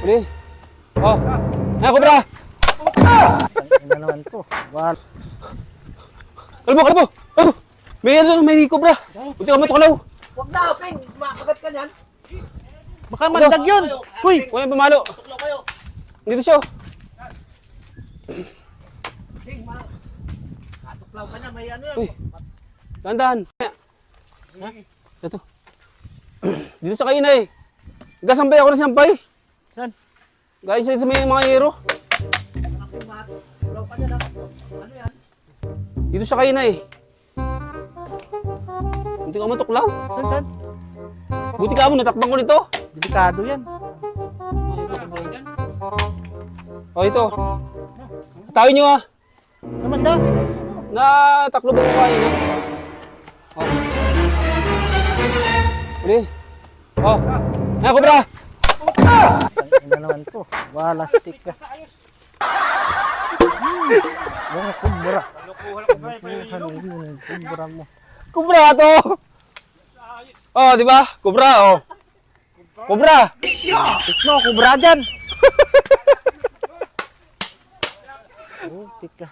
Huli. Oh. Ayan, Cobra! Ano naman to? Wal. Kalbo, kalbo! Oh! May Cobra! Buti ka matuklaw! Huwag na, Ping! Makagat ka niyan! Baka mandag yun! Uy! Huwag yung pumalo! Tuklaw kayo! Dito siya! Ping, matuklaw ka niya, may ano yan. Uy! Dahan-dahan! Ha? Ito. Dito sa kainay! Gasampay ako ng sampay! Saan? Gaya sa may mga hero. Ping, matuklaw ka niya. Ano yan? Dito sa kainay. Hindi ka matuklaw? Saan? Buti ka mo, natakbang ko nito. Delikado yan. O ito. Tawin nyo ah. Naman daw. Nataklo ba ko kain? O. Huli. O. Ayan, Cobra! Ano naman to? Wala, stick ka. Mga kumbura. Kumbura mo. Cobra to! Oh, di ba? Cobra, oh. Cobra! Stick mo, kumbura dyan. Oh, stick ka.